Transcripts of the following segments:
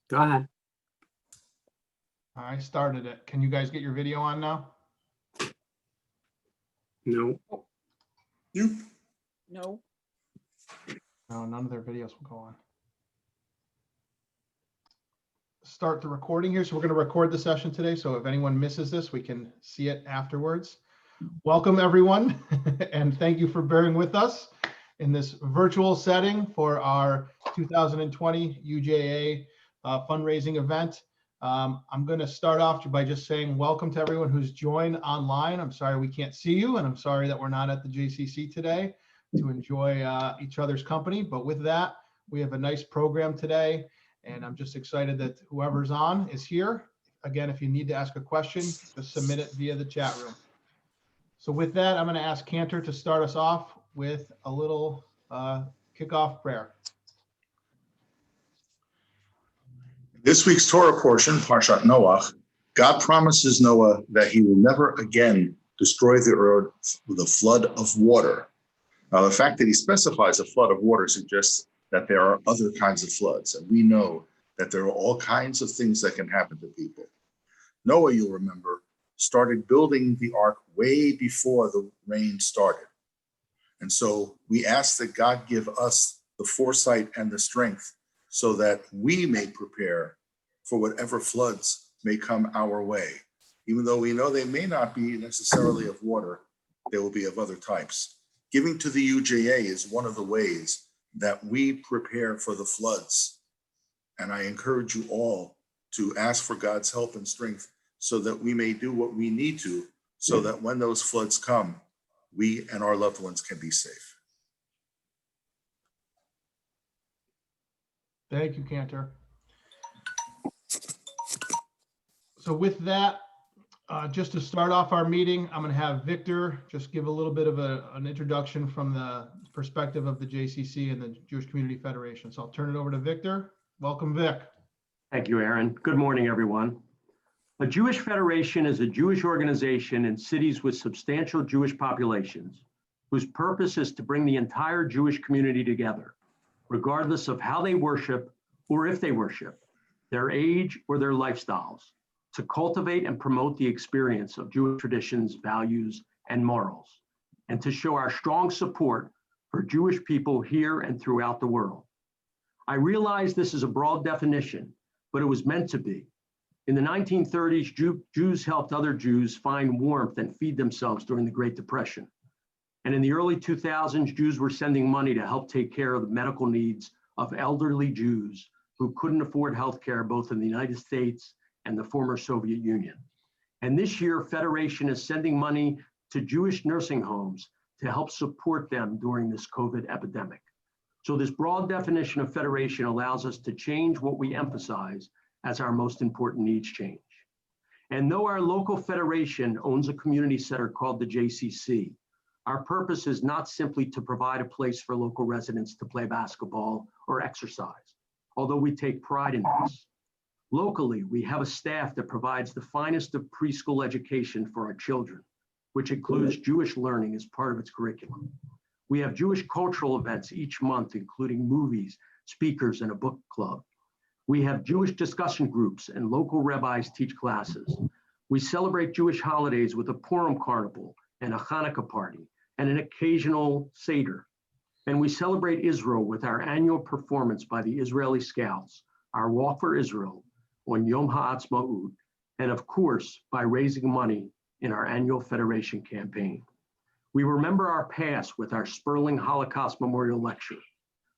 Go ahead. I started it. Can you guys get your video on now? No. Nope. No. No, none of their videos will go on. Start the recording here. So we're going to record the session today. So if anyone misses this, we can see it afterwards. Welcome, everyone. And thank you for bearing with us in this virtual setting for our 2020 UJA fundraising event. I'm going to start off by just saying welcome to everyone who's joined online. I'm sorry we can't see you, and I'm sorry that we're not at the JCC today to enjoy each other's company. But with that, we have a nice program today, and I'm just excited that whoever's on is here. Again, if you need to ask a question, just submit it via the chat room. So with that, I'm going to ask Cantor to start us off with a little kickoff prayer. This week's Torah portion, Parshat Noach, God promises Noah that he will never again destroy the earth with a flood of water. Now, the fact that he specifies a flood of water suggests that there are other kinds of floods, and we know that there are all kinds of things that can happen to people. Noah, you'll remember, started building the ark way before the rain started. And so we ask that God give us the foresight and the strength so that we may prepare for whatever floods may come our way. Even though we know they may not be necessarily of water, they will be of other types. Giving to the UJA is one of the ways that we prepare for the floods. And I encourage you all to ask for God's help and strength so that we may do what we need to, so that when those floods come, we and our loved ones can be safe. Thank you, Cantor. So with that, just to start off our meeting, I'm going to have Victor just give a little bit of an introduction from the perspective of the JCC and the Jewish Community Federation. So I'll turn it over to Victor. Welcome, Vic. Thank you, Aaron. Good morning, everyone. A Jewish Federation is a Jewish organization in cities with substantial Jewish populations whose purpose is to bring the entire Jewish community together, regardless of how they worship or if they worship, their age or their lifestyles, to cultivate and promote the experience of Jewish traditions, values, and morals, and to show our strong support for Jewish people here and throughout the world. I realize this is a broad definition, but it was meant to be. In the 1930s, Jews helped other Jews find warmth and feed themselves during the Great Depression. And in the early 2000s, Jews were sending money to help take care of the medical needs of elderly Jews who couldn't afford health care both in the United States and the former Soviet Union. And this year, Federation is sending money to Jewish nursing homes to help support them during this COVID epidemic. So this broad definition of Federation allows us to change what we emphasize as our most important needs change. And though our local federation owns a community center called the JCC, our purpose is not simply to provide a place for local residents to play basketball or exercise, although we take pride in this. Locally, we have a staff that provides the finest of preschool education for our children, which includes Jewish learning as part of its curriculum. We have Jewish cultural events each month, including movies, speakers, and a book club. We have Jewish discussion groups and local rabbis teach classes. We celebrate Jewish holidays with a Purim carnival and a Hanukkah party and an occasional Seder. And we celebrate Israel with our annual performance by the Israeli Scouts, our Walk for Israel on Yom HaAtzmaut, and of course, by raising money in our annual Federation campaign. We remember our past with our Sperling Holocaust Memorial Lecture.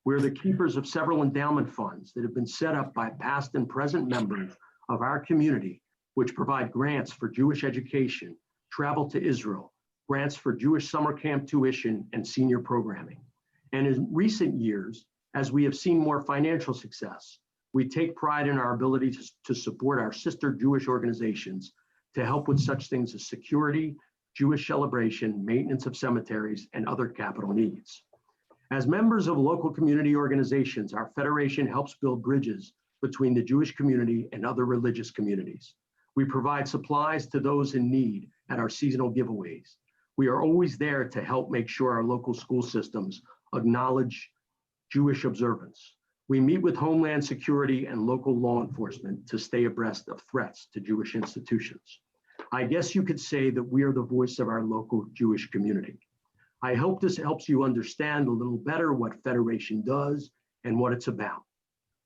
We're the keepers of several endowment funds that have been set up by past and present members of our community, which provide grants for Jewish education, travel to Israel, grants for Jewish summer camp tuition, and senior programming. And in recent years, as we have seen more financial success, we take pride in our ability to support our sister Jewish organizations to help with such things as security, Jewish celebration, maintenance of cemeteries, and other capital needs. As members of local community organizations, our federation helps build bridges between the Jewish community and other religious communities. We provide supplies to those in need at our seasonal giveaways. We are always there to help make sure our local school systems acknowledge Jewish observance. We meet with Homeland Security and local law enforcement to stay abreast of threats to Jewish institutions. I guess you could say that we are the voice of our local Jewish community. I hope this helps you understand a little better what Federation does and what it's about.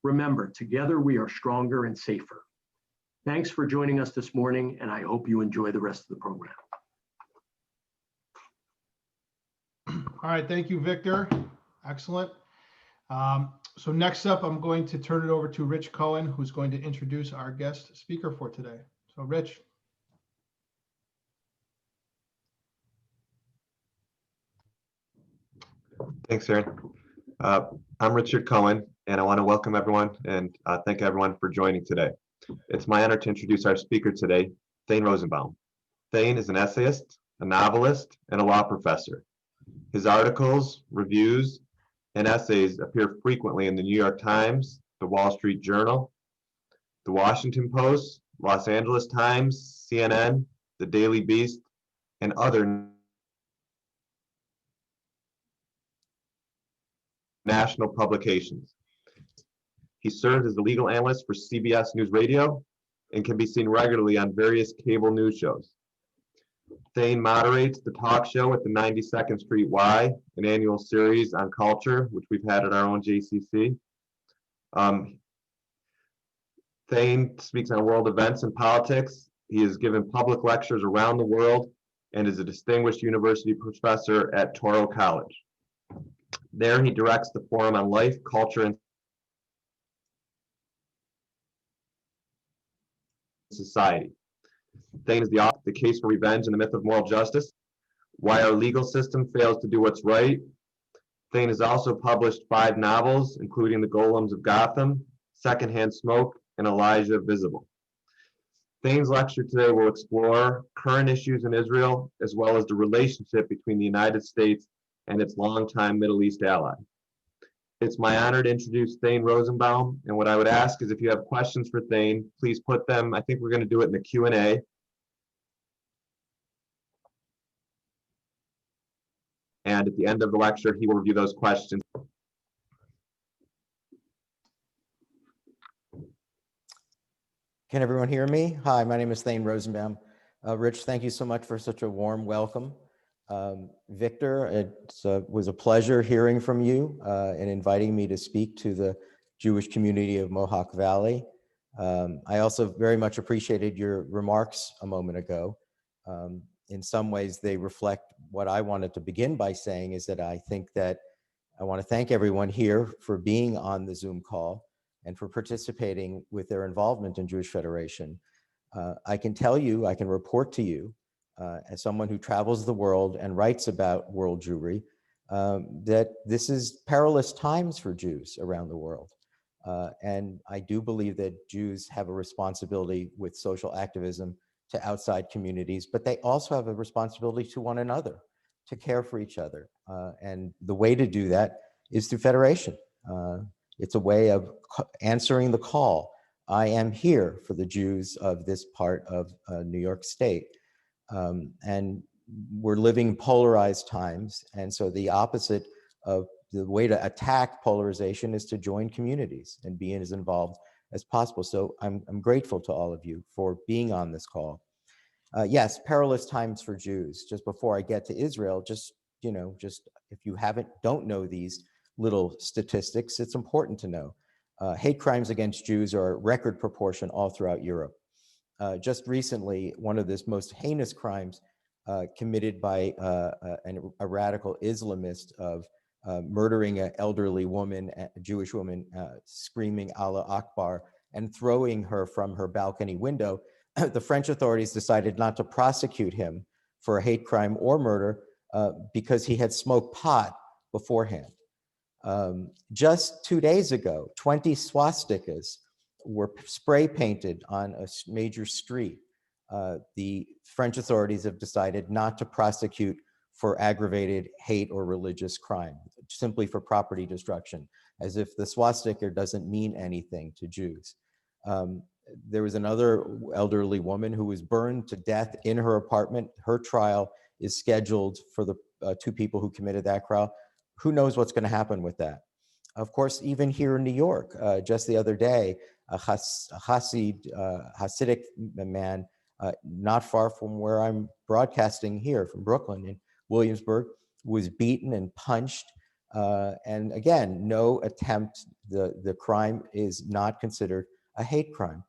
Remember, together we are stronger and safer. Thanks for joining us this morning, and I hope you enjoy the rest of the program. All right, thank you, Victor. Excellent. So next up, I'm going to turn it over to Rich Cohen, who's going to introduce our guest speaker for today. So Rich. Thanks, Aaron. I'm Richard Cohen, and I want to welcome everyone and thank everyone for joining today. It's my honor to introduce our speaker today, Thane Rosenbaum. Thane is an essayist, a novelist, and a law professor. His articles, reviews, and essays appear frequently in the New York Times, the Wall Street Journal, the Washington Post, Los Angeles Times, CNN, the Daily Beast, and other national publications. He serves as a legal analyst for CBS News Radio and can be seen regularly on various cable news shows. Thane moderates the talk show at the 92nd Street Y, an annual series on culture, which we've had at our own JCC. Thane speaks on world events and politics. He has given public lectures around the world and is a distinguished university professor at Touro College. There, he directs the Forum on Life, Culture, and Society. Thane is the author of The Case for Revenge and the Myth of Moral Justice, Why Our Legal System Fails to Do What's Right. Thane has also published 5 novels, including The Golems of Gotham, Secondhand Smoke, and Elijah Visible. Thane's lecture today will explore current issues in Israel, as well as the relationship between the United States and its longtime Middle East ally. It's my honor to introduce Thane Rosenbaum, and what I would ask is if you have questions for Thane, please put them, I think we're going to do it in the Q&A. And at the end of the lecture, he will review those questions. Can everyone hear me? Hi, my name is Thane Rosenbaum. Rich, thank you so much for such a warm welcome. Victor, it was a pleasure hearing from you and inviting me to speak to the Jewish community of Mohawk Valley. I also very much appreciated your remarks a moment ago. In some ways, they reflect what I wanted to begin by saying, is that I think that I want to thank everyone here for being on the Zoom call and for participating with their involvement in Jewish Federation. I can tell you, I can report to you, as someone who travels the world and writes about world Jewry, that this is perilous times for Jews around the world. And I do believe that Jews have a responsibility with social activism to outside communities, but they also have a responsibility to one another, to care for each other. And the way to do that is through federation. It's a way of answering the call. I am here for the Jews of this part of New York State. And we're living polarized times. And so the opposite of the way to attack polarization is to join communities and be as involved as possible. So I'm grateful to all of you for being on this call. Yes, perilous times for Jews. Just before I get to Israel, just if you don't know these little statistics, it's important to know. Hate crimes against Jews are a record proportion all throughout Europe. Just recently, one of the most heinous crimes committed by a radical Islamist of murdering an elderly woman, a Jewish woman, screaming Allah Akbar and throwing her from her balcony window. The French authorities decided not to prosecute him for a hate crime or murder because he had smoked pot beforehand. Just 2 days ago, 20 swastikas were spray painted on a major street. The French authorities have decided not to prosecute for aggravated hate or religious crime, simply for property destruction, as if the swastika doesn't mean anything to Jews. There was another elderly woman who was burned to death in her apartment. Her trial is scheduled for the 2 people who committed that crime. Who knows what's going to happen with that? Of course, even here in New York, just the other day, a Hasidic man, not far from where I'm broadcasting here from Brooklyn in Williamsburg, was beaten and punched. And again, no attempt, the crime is not considered a hate crime.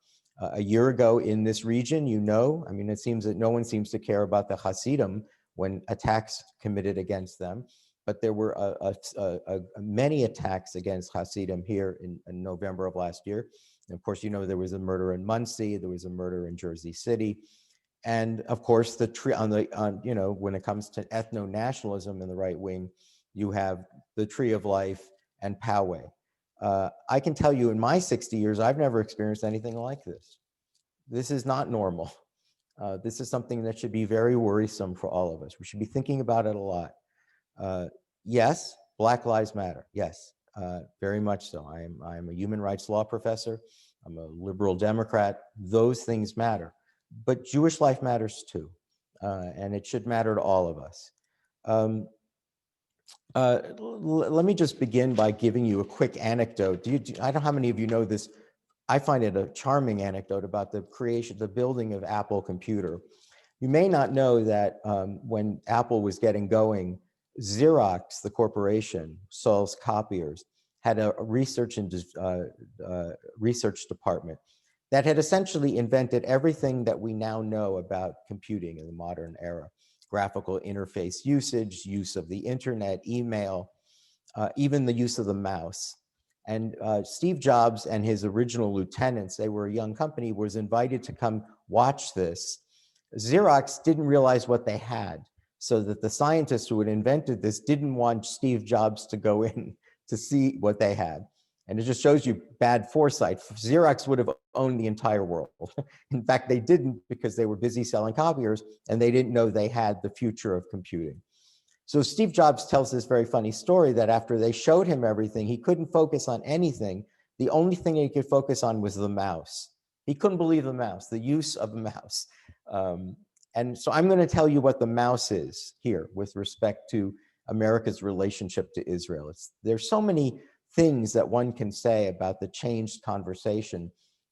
A year ago in this region, I mean, it seems that no one seems to care about the Hasidim when attacks committed against them. But there were many attacks against Hasidim here in November of last year. And of course, there was a murder in Muncie, there was a murder in Jersey City. And of course, when it comes to ethno-nationalism in the right wing, you have the Tree of Life and Poway. I can tell you in my 60 years, I've never experienced anything like this. This is not normal. This is something that should be very worrisome for all of us. We should be thinking about it a lot. Yes, Black Lives Matter. Yes, very much so. I am a human rights law professor. I'm a liberal Democrat. Those things matter. But Jewish life matters too. And it should matter to all of us. Let me just begin by giving you a quick anecdote. I don't know how many of you know this. I find it a charming anecdote about the building of Apple Computer. You may not know that when Apple was getting going, Xerox, the corporation, sells copiers, had a research department that had essentially invented everything that we now know about computing in the modern era. Graphical interface usage, use of the internet, email, even the use of the mouse. And Steve Jobs and his original lieutenants, they were a young company, was invited to come watch this. Xerox didn't realize what they had, so that the scientists who had invented this didn't want Steve Jobs to go in to see what they had. And it just shows you bad foresight. Xerox would have owned the entire world. In fact, they didn't, because they were busy selling copiers and they didn't know they had the future of computing. So Steve Jobs tells this very funny story that after they showed him everything, he couldn't focus on anything. The only thing he could focus on was the mouse. He couldn't believe the mouse, the use of the mouse. And so I'm going to tell you what the mouse is here with respect to America's relationship to Israel. There's so many things that one can say about the changed conversation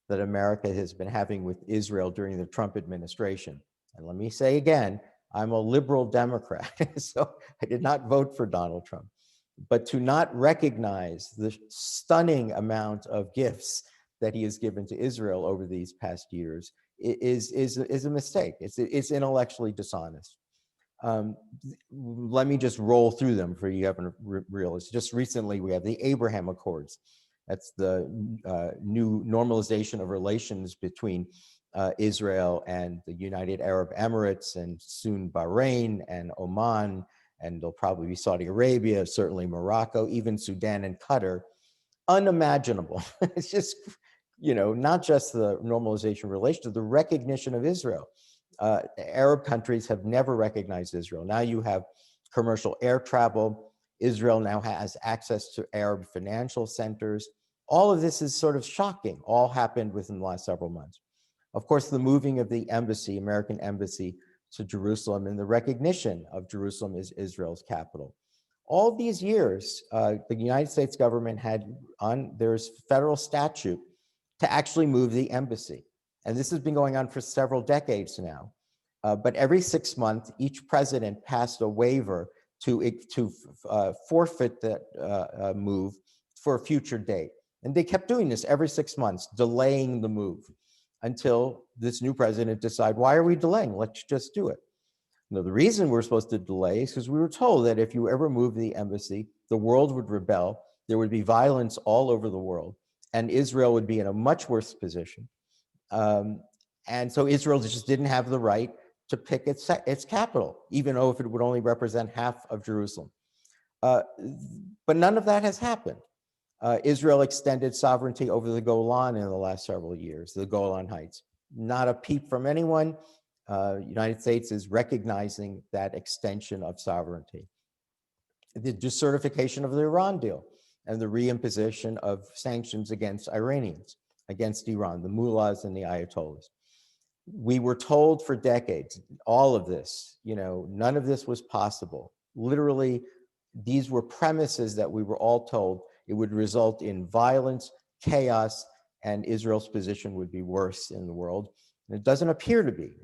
that America has been having with Israel during the Trump administration. And let me say again, I'm a liberal Democrat, so I did not vote for Donald Trump. But to not recognize the stunning amount of gifts that he has given to Israel over these past years is a mistake. It's intellectually dishonest. Let me just roll through them for you haven't realized. Just recently, we have the Abraham Accords. That's the new normalization of relations between Israel and the United Arab Emirates, and soon Bahrain and Oman, and there'll probably be Saudi Arabia, certainly Morocco, even Sudan and Qatar. Unimaginable. It's just, not just the normalization of relations, the recognition of Israel. Arab countries have never recognized Israel. Now you have commercial air travel. Israel now has access to Arab financial centers. All of this is sort of shocking. All happened within the last several months. Of course, the moving of the embassy, American embassy, to Jerusalem, and the recognition of Jerusalem as Israel's capital. All these years, the United States government there's federal statute to actually move the embassy. And this has been going on for several decades now. But every 6 months, each president passed a waiver to forfeit that move for a future date. And they kept doing this every 6 months, delaying the move until this new president decided, why are we delaying? Let's just do it. Now, the reason we're supposed to delay is because we were told that if you ever move the embassy, the world would rebel, there would be violence all over the world, and Israel would be in a much worse position. And so Israel just didn't have the right to pick its capital, even though if it would only represent half of Jerusalem. But none of that has happened. Israel extended sovereignty over the Golan in the last several years, the Golan Heights. Not a peep from anyone. United States is recognizing that extension of sovereignty. The decertification of the Iran deal and the reimposition of sanctions against Iranians, against Iran, the mullahs and the ayatollahs. We were told for decades, all of this, none of this was possible. Literally, these were premises that we were all told It would result in violence, chaos, and Israel's position would be worse in the world. And it doesn't appear to be.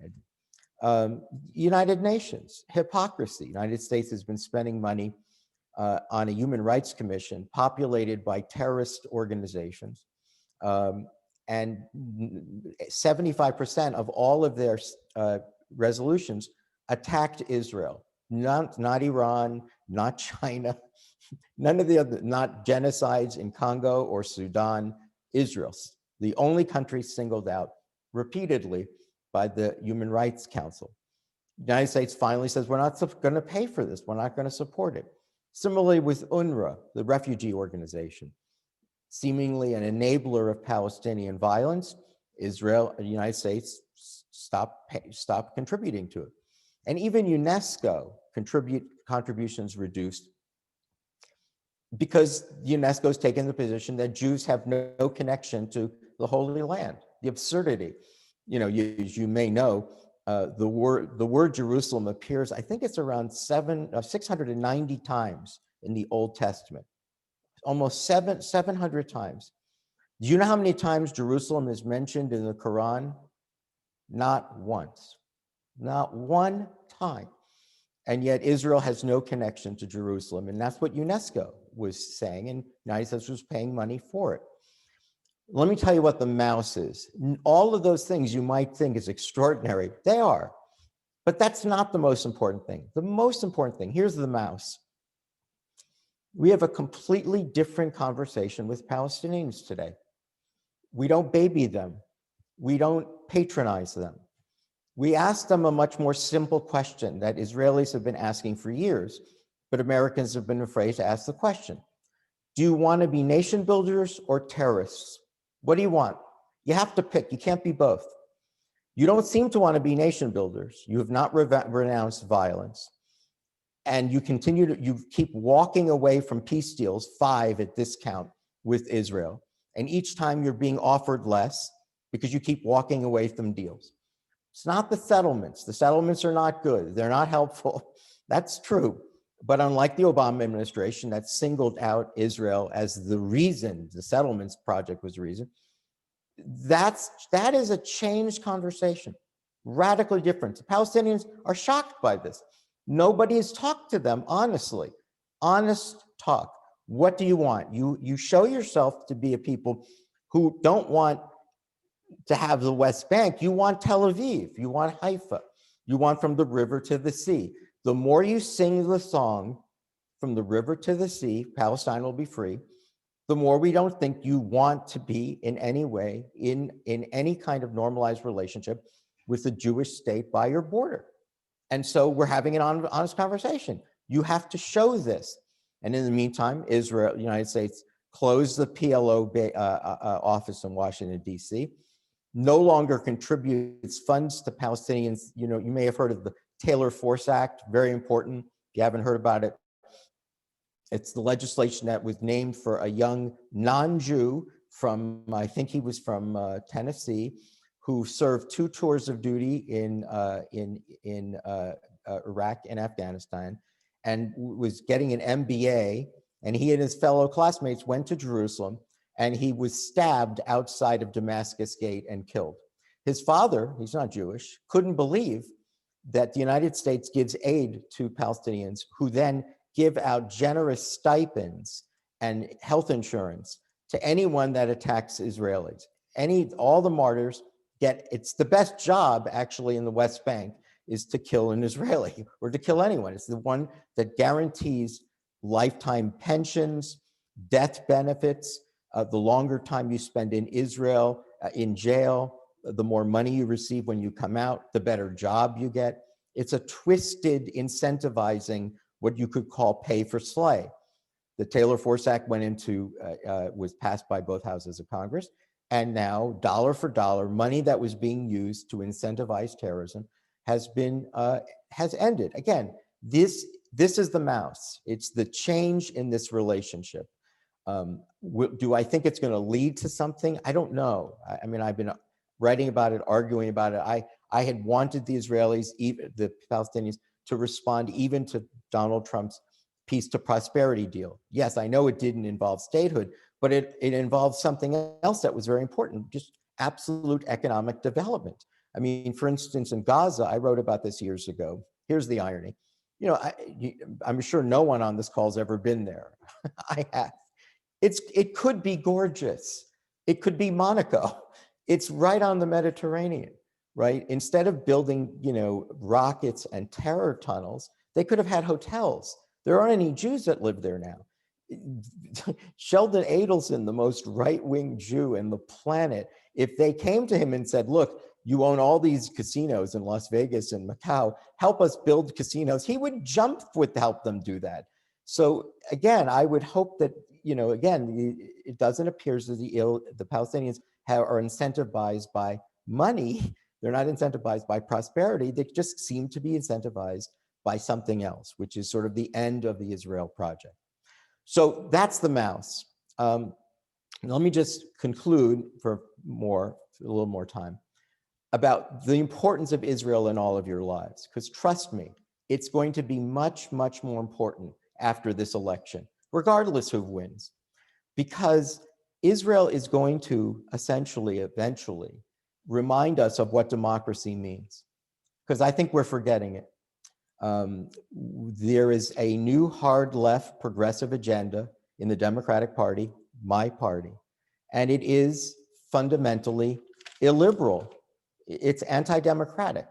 United Nations, hypocrisy. United States has been spending money on a human rights commission populated by terrorist organizations. And 75% of all of their resolutions attacked Israel, not Iran, not China, none of the other, not genocides in Congo or Sudan, Israel, the only country singled out repeatedly by the Human Rights Council. The United States finally says, we're not going to pay for this. We're not going to support it. Similarly with UNRWA, the refugee organization, seemingly an enabler of Palestinian violence, Israel, the United States stopped contributing to it. And even UNESCO contributions reduced because UNESCO has taken the position that Jews have no connection to the Holy Land. The absurdity, as you may know, the word Jerusalem appears, I think it's around 690 times in the Old Testament, almost 700 times. Do you know how many times Jerusalem is mentioned in the Quran? Not once, not one time. And yet Israel has no connection to Jerusalem. And that's what UNESCO was saying, and the United States was paying money for it. Let me tell you what the mouse is. All of those things you might think is extraordinary, they are. But that's not the most important thing. The most important thing, here's the mouse. We have a completely different conversation with Palestinians today. We don't baby them. We don't patronize them. We ask them a much more simple question that Israelis have been asking for years, but Americans have been afraid to ask the question. Do you want to be nation builders or terrorists? What do you want? You have to pick. You can't be both. You don't seem to want to be nation builders. You have not renounced violence. And you keep walking away from peace deals, 5 at this count, with Israel. And each time you're being offered less because you keep walking away from deals. It's not the settlements. The settlements are not good. They're not helpful. That's true. But unlike the Obama administration that singled out Israel as the reason, the settlements project was the reason, that is a changed conversation, radically different. The Palestinians are shocked by this. Nobody has talked to them honestly. Honest talk. What do you want? You show yourself to be a people who don't want to have the West Bank. You want Tel Aviv. You want Haifa. You want from the river to the sea. The more you sing the song from the river to the sea, Palestine will be free, the more we don't think you want to be in any way in any kind of normalized relationship with the Jewish state by your border. And so we're having an honest conversation. You have to show this. And in the meantime, Israel, the United States, closed the PLO office in Washington, D.C., no longer contributes funds to Palestinians. You may have heard of the Taylor Force Act, very important. If you haven't heard about it, it's the legislation that was named for a young non-Jew from, I think he was from Tennessee, who served 2 tours of duty in Iraq and Afghanistan, and was getting an MBA. And he and his fellow classmates went to Jerusalem, and he was stabbed outside of Damascus Gate and killed. His father, he's not Jewish, couldn't believe that the United States gives aid to Palestinians who then give out generous stipends and health insurance to anyone that attacks Israelis. All the martyrs get, it's the best job actually in the West Bank is to kill an Israeli or to kill anyone. It's the one that guarantees lifetime pensions, death benefits, the longer time you spend in Israel, in jail, the more money you receive when you come out, the better job you get. It's a twisted incentivizing what you could call pay for slay. The Taylor Force Act was passed by both houses of Congress, and now dollar for dollar, money that was being used to incentivize terrorism has ended. Again, this is the mouse. It's the change in this relationship. Do I think it's going to lead to something? I don't know. I mean, I've been writing about it, arguing about it. I had wanted the Israelis, the Palestinians, to respond even to Donald Trump's peace to prosperity deal. Yes, I know it didn't involve statehood, but it involved something else that was very important, just absolute economic development. I mean, for instance, in Gaza, I wrote about this years ago. Here's the irony. You know, I'm sure no one on this call has ever been there. I have. It could be gorgeous. It could be Monaco. It's right on the Mediterranean, right? Instead of building, you know, rockets and terror tunnels, they could have had hotels. There aren't any Jews that live there now. Sheldon Adelson, the most right-wing Jew in the planet, if they came to him and said, look, you own all these casinos in Las Vegas and Macau, help us build casinos, he would jump to help them do that. So again, I would hope that, you know, again, it doesn't appear as though the Palestinians are incentivized by money. They're not incentivized by prosperity. They just seem to be incentivized by something else, which is sort of the end of the Israel project. So that's the mouse. Let me just conclude for a little more time about the importance of Israel in all of your lives, because trust me, it's going to be much, much more important after this election, regardless who wins, because Israel is going to essentially, eventually, remind us of what democracy means, because I think we're forgetting it. There is a new hard left progressive agenda in the Democratic Party, my party, and it is fundamentally illiberal. It's anti-democratic.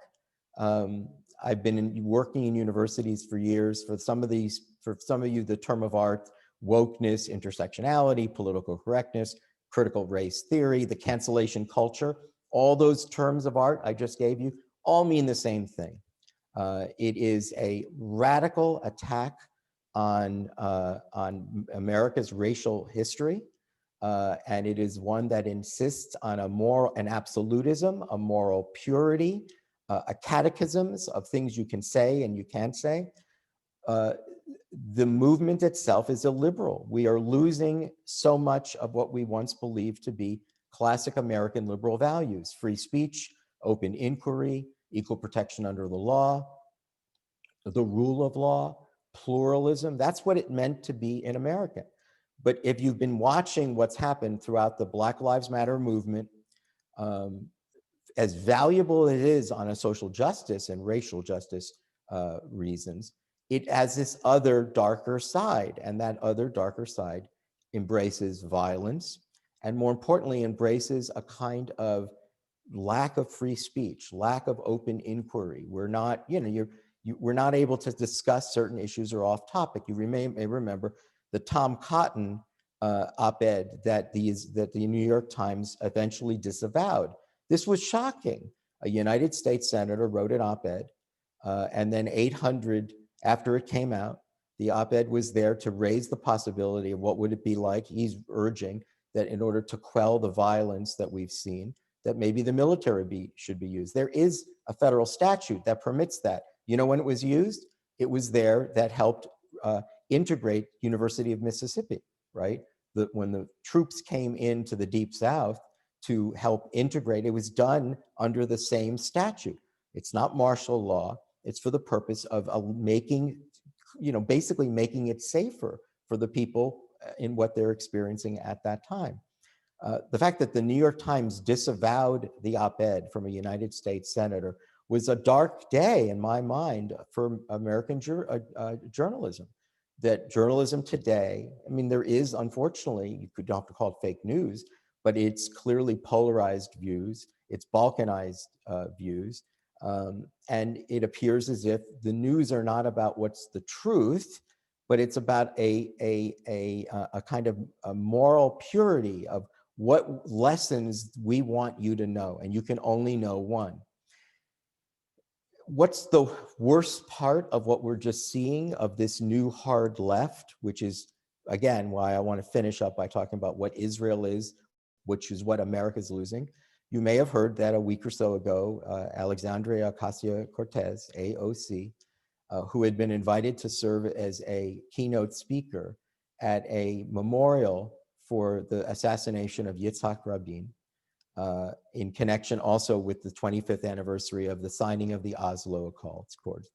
I've been working in universities for years. For some of you, the term of art, wokeness, intersectionality, political correctness, critical race theory, the cancellation culture, all those terms of art I just gave you all mean the same thing. It is a radical attack on America's racial history, and it is one that insists on an absolutism, a moral purity, a catechisms of things you can say and you can't say. The movement itself is illiberal. We are losing so much of what we once believed to be classic American liberal values: free speech, open inquiry, equal protection under the law, the rule of law, pluralism. That's what it meant to be in America. But if you've been watching what's happened throughout the Black Lives Matter movement, as valuable it is on a social justice and racial justice reasons, it has this other darker side, and that other darker side embraces violence, and more importantly, embraces a kind of lack of free speech, lack of open inquiry. We're not, we're not able to discuss certain issues or off topic. You may remember the Tom Cotton op-ed that the New York Times eventually disavowed. This was shocking. A United States senator wrote an op-ed, and then 800 after it came out, the op-ed was there to raise the possibility of what would it be like. He's urging that in order to quell the violence that we've seen, that maybe the military should be used. There is a federal statute that permits that. You know when it was used? It was there that helped integrate University of Mississippi, right? When the troops came into the Deep South to help integrate, it was done under the same statute. It's not martial law. It's for the purpose of making, basically making it safer for the people in what they're experiencing at that time. The fact that the New York Times disavowed the op-ed from a United States senator was a dark day in my mind for American journalism. That journalism today, I mean, there is, unfortunately, you could have to call it fake news, but it's clearly polarized views, it's balkanized views, and it appears as if the news are not about what's the truth, but it's about a kind of a moral purity of what lessons we want you to know, and you can only know one. What's the worst part of what we're just seeing of this new hard left, which is, again, why I want to finish up by talking about what Israel is, which is what America's losing. You may have heard that a week or so ago, Alexandria Ocasio-Cortez, AOC, who had been invited to serve as a keynote speaker at a memorial for the assassination of Yitzhak Rabin, in connection also with the 25th anniversary of the signing of the Oslo Accords.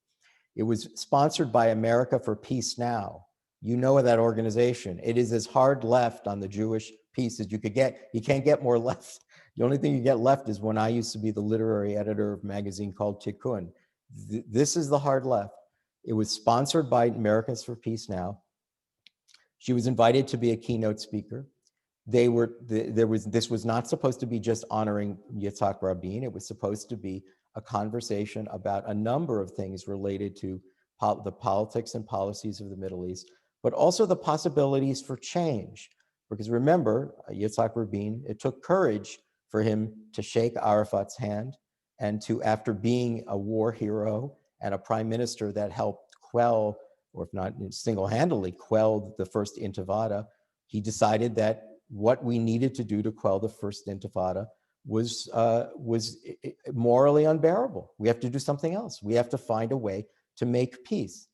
It was sponsored by America for Peace Now, You know that organization. It is as hard left on the Jewish piece as you could get. You can't get more left. The only thing you get left is when I used to be the literary editor of a magazine called Tikkun. This is the hard left. It was sponsored by Americans for Peace Now. She was invited to be a keynote speaker. This was not supposed to be just honoring Yitzhak Rabin. It was supposed to be a conversation about a number of things related to the politics and policies of the Middle East, but also the possibilities for change. Because remember, Yitzhak Rabin, it took courage for him to shake Arafat's hand and to, after being a war hero and a prime minister that helped quell, or if not single-handedly quelled the first Intifada, he decided that what we needed to do to quell the first Intifada was morally unbearable. We have to do something else. We have to find a way to make peace.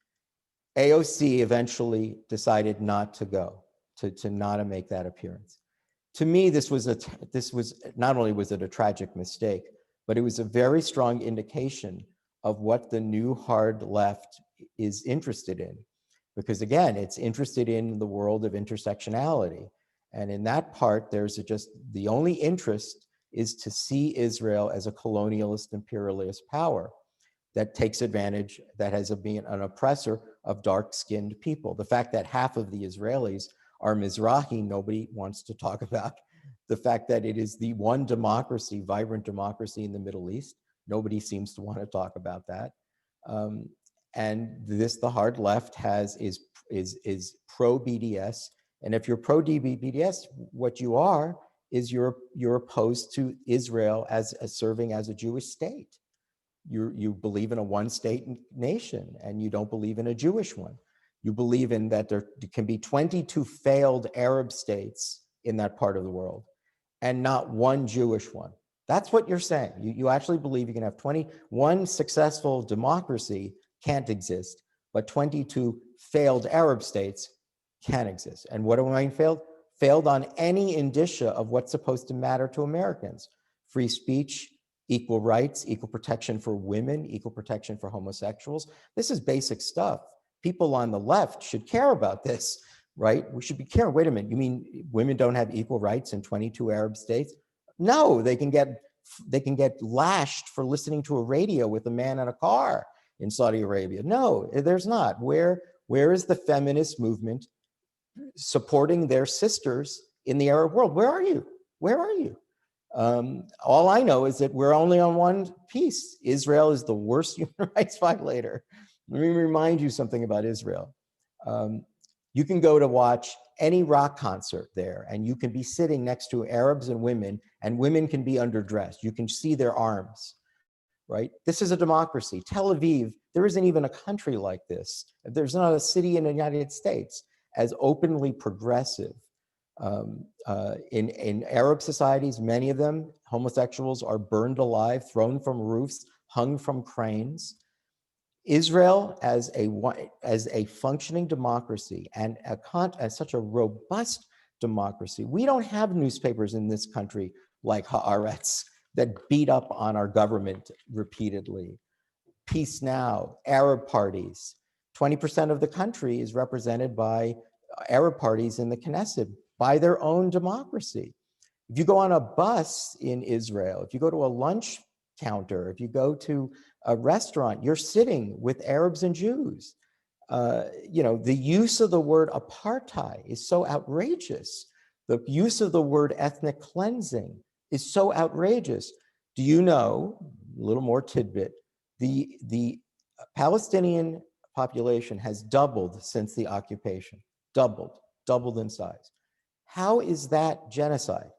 AOC eventually decided not to go, to not make that appearance. To me, this was not only was it a tragic mistake, but it was a very strong indication of what the new hard left is interested in. Because again, it's interested in the world of intersectionality. And in that part, there's just the only interest is to see Israel as a colonialist imperialist power that takes advantage, that has been an oppressor of dark-skinned people. The fact that half of the Israelis are Mizrahi, nobody wants to talk about. The fact that it is the one democracy, vibrant democracy in the Middle East, nobody seems to want to talk about that. And the hard left is pro-BDS. And if you're pro-BDS, what you are is you're opposed to Israel as serving as a Jewish state. You believe in a one-state nation, and you don't believe in a Jewish one. You believe in that there can be 22 failed Arab states in that part of the world, and not one Jewish one. That's what you're saying. You actually believe you can have 21 successful democracy can't exist, but 22 failed Arab states can exist. And what do I mean failed? Failed on any indicia of what's supposed to matter to Americans. Free speech, equal rights, equal protection for women, equal protection for homosexuals. This is basic stuff. People on the left should care about this, right? We should be caring. Wait a minute, you mean women don't have equal rights in 22 Arab states? No, they can get lashed for listening to a radio with a man in a car in Saudi Arabia. No, there's not. Where is the feminist movement supporting their sisters in the Arab world? Where are you? Where are you? All I know is that we're only on one piece. Israel is the worst human rights violator. Let me remind you something about Israel. You can go to watch any rock concert there, and you can be sitting next to Arabs and women can be underdressed. You can see their arms, right? This is a democracy. Tel Aviv, there isn't even a country like this. There's not a city in the United States as openly progressive. In Arab societies, many of them, homosexuals are burned alive, thrown from roofs, hung from cranes. Israel, as a functioning democracy and as such a robust democracy, we don't have newspapers in this country like Haaretz that beat up on our government repeatedly. Peace Now, Arab parties. 20% of the country is represented by Arab parties in the Knesset, by their own democracy. If you go on a bus in Israel, if you go to a lunch counter, if you go to a restaurant, you're sitting with Arabs and Jews. The use of the word apartheid is so outrageous. The use of the word ethnic cleansing is so outrageous. Do you know, a little more tidbit, the Palestinian population has doubled since the occupation, doubled in size. How is that genocide?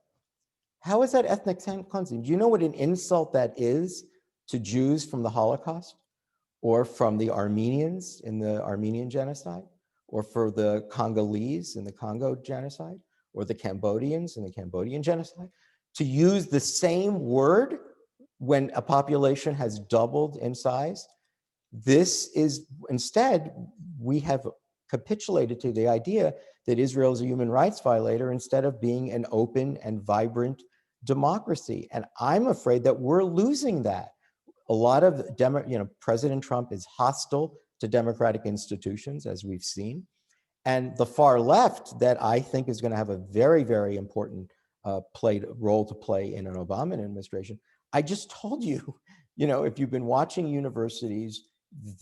How is that ethnic cleansing? Do you know what an insult that is to Jews from the Holocaust, or from the Armenians in the Armenian genocide, or for the Congolese in the Congo genocide, or the Cambodians in the Cambodian genocide? To use the same word when a population has doubled in size? This is, instead, we have capitulated to the idea that Israel is a human rights violator instead of being an open and vibrant democracy. And I'm afraid that we're losing that. A lot of, President Trump is hostile to democratic institutions, as we've seen. And the far left that I think is going to have a very, very important role to play in an Obama administration. I just told you, if you've been watching universities,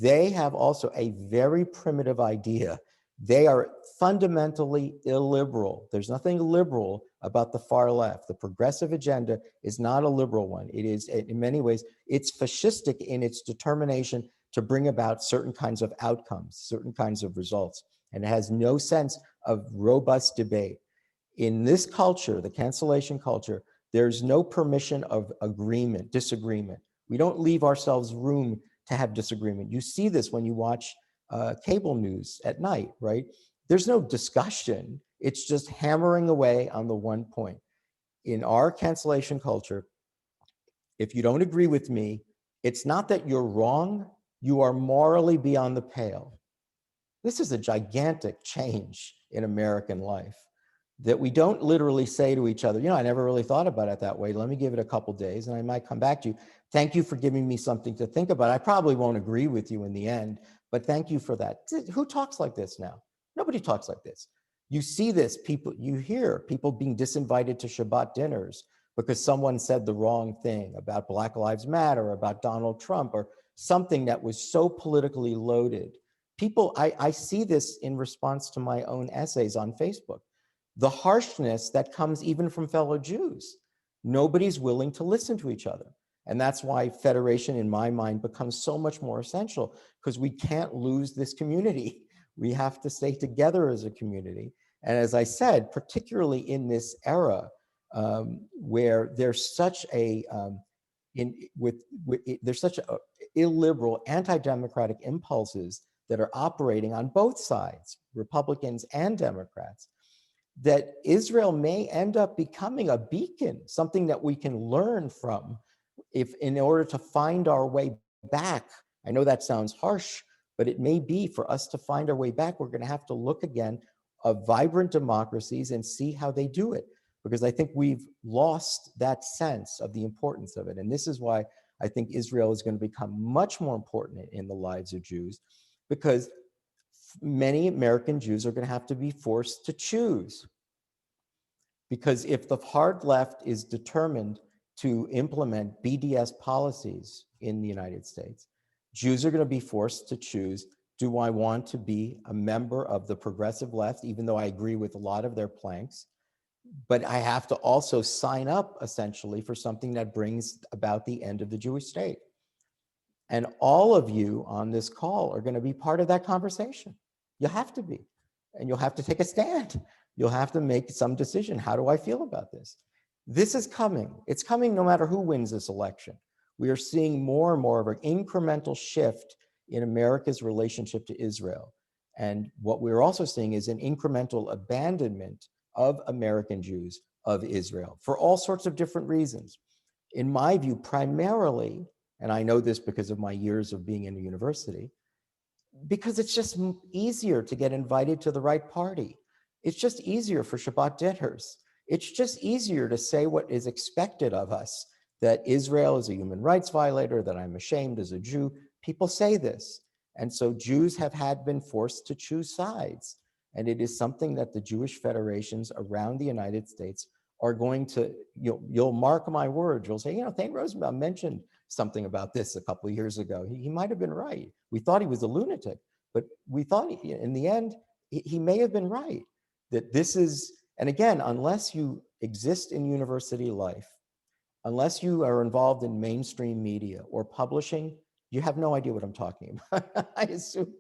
they have also a very primitive idea. They are fundamentally illiberal. There's nothing liberal about the far left. The progressive agenda is not a liberal one. It is, in many ways, it's fascistic in its determination to bring about certain kinds of outcomes, certain kinds of results. And it has no sense of robust debate. In this culture, the cancellation culture, there's no permission of disagreement. We don't leave ourselves room to have disagreement. You see this when you watch cable news at night, right? There's no discussion. It's just hammering away on the one point. In our cancellation culture, if you don't agree with me, it's not that you're wrong, you are morally beyond the pale. This is a gigantic change in American life that we don't literally say to each other, I never really thought about it that way. Let me give it a couple days and I might come back to you. Thank you for giving me something to think about. I probably won't agree with you in the end, but thank you for that. Who talks like this now? Nobody talks like this. You see this, you hear people being disinvited to Shabbat dinners because someone said the wrong thing about Black Lives Matter, about Donald Trump, or something that was so politically loaded. People, I see this in response to my own essays on Facebook. The harshness that comes even from fellow Jews. Nobody's willing to listen to each other. And that's why federation, in my mind, becomes so much more essential, because we can't lose this community. We have to stay together as a community. And as I said, particularly in this era where there's such there's such illiberal, anti-democratic impulses that are operating on both sides, Republicans and Democrats, that Israel may end up becoming a beacon, something that we can learn from in order to find our way back. I know that sounds harsh, but it may be for us to find our way back, we're going to have to look again at vibrant democracies and see how they do it, because I think we've lost that sense of the importance of it. And this is why I think Israel is going to become much more important in the lives of Jews, because many American Jews are going to have to be forced to choose. Because if the hard left is determined to implement BDS policies in the United States, Jews are going to be forced to choose, do I want to be a member of the progressive left, even though I agree with a lot of their planks, but I have to also sign up essentially for something that brings about the end of the Jewish state. And all of you on this call are going to be part of that conversation. You have to be, and you'll have to take a stand. You'll have to make some decision. How do I feel about this? This is coming. It's coming no matter who wins this election. We are seeing more and more of an incremental shift in America's relationship to Israel. And what we're also seeing is an incremental abandonment of American Jews of Israel for all sorts of different reasons. In my view, primarily, and I know this because of my years of being in a university, because it's just easier to get invited to the right party. It's just easier for Shabbat dinners. It's just easier to say what is expected of us, that Israel is a human rights violator, that I'm ashamed as a Jew. People say this. And so Jews have been forced to choose sides. And it is something that the Jewish federations around the United States are going to, you'll mark my words, you'll say, Thane Rosenbaum mentioned something about this a couple of years ago. He might have been right. We thought he was a lunatic, but we thought in the end, he may have been right. That this is, and again, unless you exist in university life, unless you are involved in mainstream media or publishing, you have no idea what I'm talking about. I assume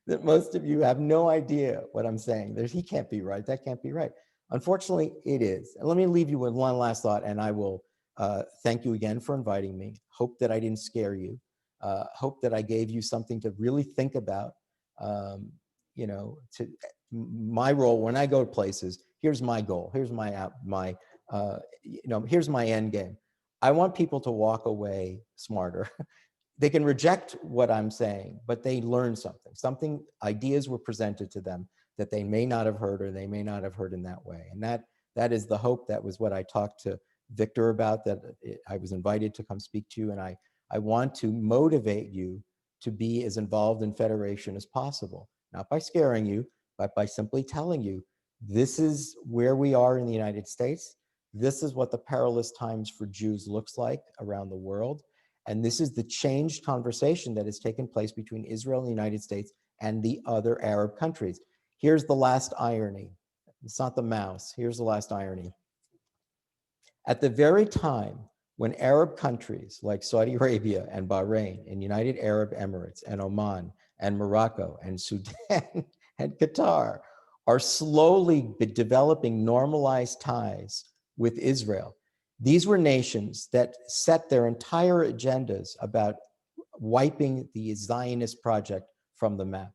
that most of you have no idea what I'm saying. He can't be right, that can't be right. Unfortunately, it is. And let me leave you with one last thought, and I will thank you again for inviting me. Hope that I didn't scare you. Hope that I gave you something to really think about. To my role when I go to places, here's my goal. Here's here's my end game. I want people to walk away smarter. They can reject what I'm saying, but they learn something. Ideas were presented to them that they may not have heard, or they may not have heard in that way. And that is the hope. That was what I talked to Victor about, that I was invited to come speak to you. And I want to motivate you to be as involved in federation as possible, not by scaring you, but by simply telling you, this is where we are in the United States. This is what the perilous times for Jews looks like around the world. And this is the changed conversation that has taken place between Israel and the United States and the other Arab countries. Here's the last irony. It's not the mouse. Here's the last irony. At the very time when Arab countries like Saudi Arabia and Bahrain and United Arab Emirates and Oman and Morocco and Sudan and Qatar are slowly developing normalized ties with Israel, these were nations that set their entire agendas about wiping the Zionist project from the map.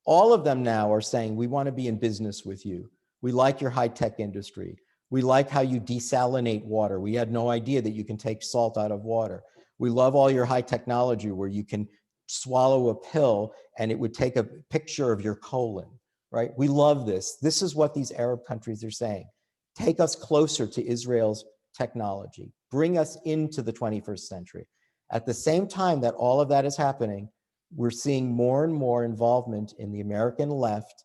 All of them now are saying, we want to be in business with you. We like your high-tech industry. We like how you desalinate water. We had no idea that you can take salt out of water. We love all your high technology where you can swallow a pill and it would take a picture of your colon, right? We love this. This is what these Arab countries are saying. Take us closer to Israel's technology. Bring us into the 21st century. At the same time that all of that is happening, we're seeing more and more involvement in the American left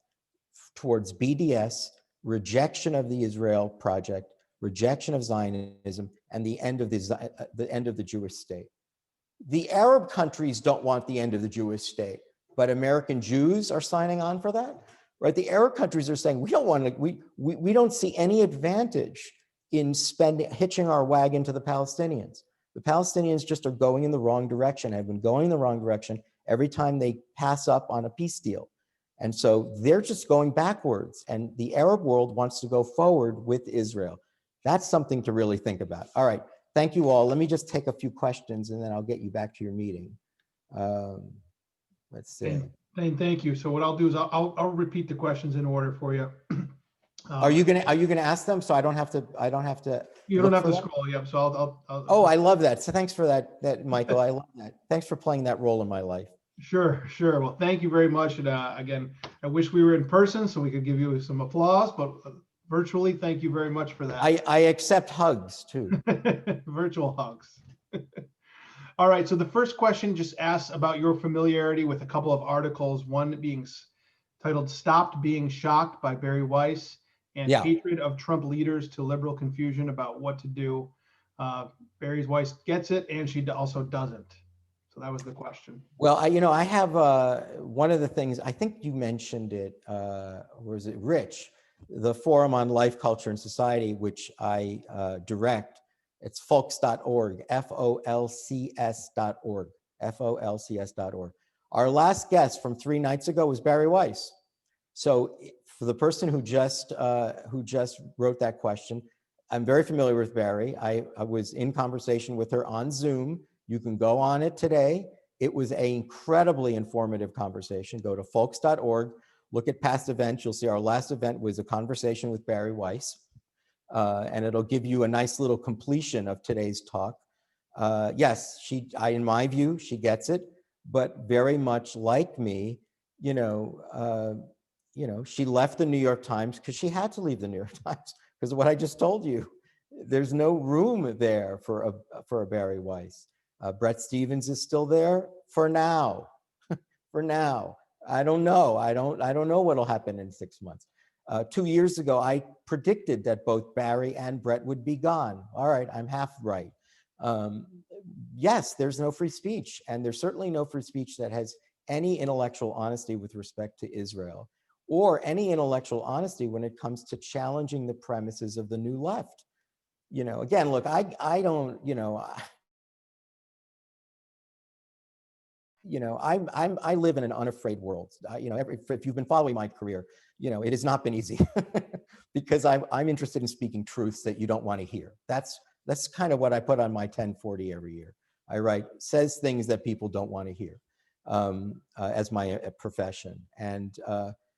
towards BDS, rejection of the Israel project, rejection of Zionism, and the end of the Jewish state. The Arab countries don't want the end of the Jewish state, but American Jews are signing on for that, right? The Arab countries are saying, we don't want to, we don't see any advantage in hitching our wagon to the Palestinians. The Palestinians just are going in the wrong direction, have been going in the wrong direction every time they pass up on a peace deal. And so they're just going backwards, and the Arab world wants to go forward with Israel. That's something to really think about. All right, thank you all. Let me just take a few questions and then I'll get you back to your meeting. Let's see. Thane, thank you. So what I'll do is I'll repeat the questions in order for you. Are you gonna ask them so I don't have to You don't have to scroll. Yep. So I'll Oh, I love that. So thanks for that, Michael. I love that. Thanks for playing that role in my life. Sure. Well, thank you very much. And again, I wish we were in person so we could give you some applause, but virtually, thank you very much for that. I accept hugs too. Virtual hugs. All right. So the first question just asks about your familiarity with a couple of articles, one being titled "Stopped Being Shocked" by Barry Weiss, and "Hatred of Trump Leaders to Liberal Confusion About What to Do." Barry Weiss gets it, and she also doesn't. So that was the question. Well, I have one of the things, I think you mentioned it, or was it Rich, the Forum on Life, Culture, and Society, which I direct. It's folks.org, folcs.org, folcs.org. Our last guest from 3 nights ago was Barry Weiss. So for the person who just wrote that question, I'm very familiar with Barry. I was in conversation with her on Zoom. You can go on it today. It was an incredibly informative conversation. Go to folks.org, look at past events. You'll see our last event was a conversation with Barry Weiss. And it'll give you a nice little completion of today's talk. Yes, in my view, she gets it, but very much like me, she left the New York Times because she had to leave the New York Times because of what I just told you. There's no room there for a Barry Weiss. Bret Stephens is still there for now. For now, I don't know. I don't know what'll happen in 6 months. 2 years ago, I predicted that both Barry and Bret would be gone. All right, I'm half right. Yes, there's no free speech, and there's certainly no free speech that has any intellectual honesty with respect to Israel, or any intellectual honesty when it comes to challenging the premises of the new left. Again, look, I don't, I live in an unafraid world. If you've been following my career, it has not been easy because I'm interested in speaking truths that you don't want to hear. That's kind of what I put on my 1040 every year. I write, says things that people don't want to hear as my profession. And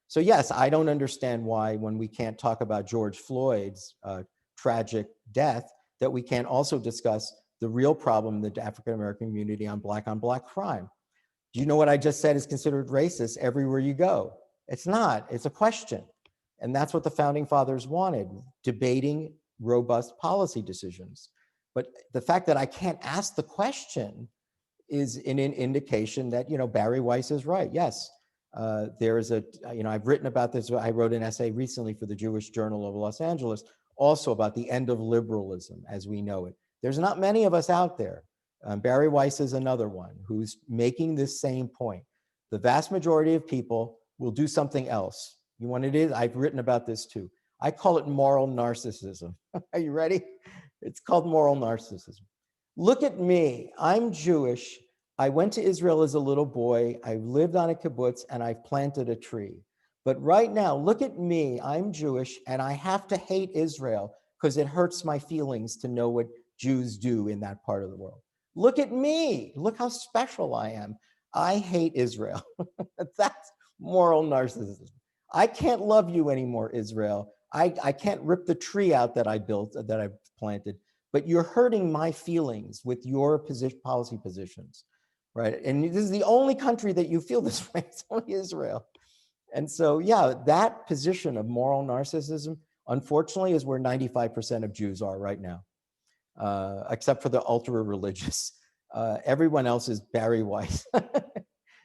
so, yes, I don't understand why when we can't talk about George Floyd's tragic death, that we can't also discuss the real problem in the African-American community on black crime. Do you know what I just said is considered racist everywhere you go? It's not, it's a question. And that's what the founding fathers wanted, debating robust policy decisions. But the fact that I can't ask the question is an indication that, Barry Weiss is right. Yes, There's a, I've written about this. I wrote an essay recently for the Jewish Journal of Los Angeles, also about the end of liberalism as we know it. There's not many of us out there. Barry Weiss is another one who's making this same point. The vast majority of people will do something else. You want it is? I've written about this too. I call it moral narcissism. Are you ready? It's called moral narcissism. Look at me. I'm Jewish. I went to Israel as a little boy. I lived on a kibbutz and I've planted a tree. But right now, look at me. I'm Jewish and I have to hate Israel because it hurts my feelings to know what Jews do in that part of the world. Look at me. Look how special I am. I hate Israel. That's moral narcissism. I can't love you anymore, Israel. I can't rip the tree out that I built, that I planted, but you're hurting my feelings with your policy positions, right? And this is the only country that you feel this way. It's only Israel. And so, yeah, that position of moral narcissism, unfortunately, is where 95% of Jews are right now, except for the ultra-religious. Everyone else is Barry Weiss.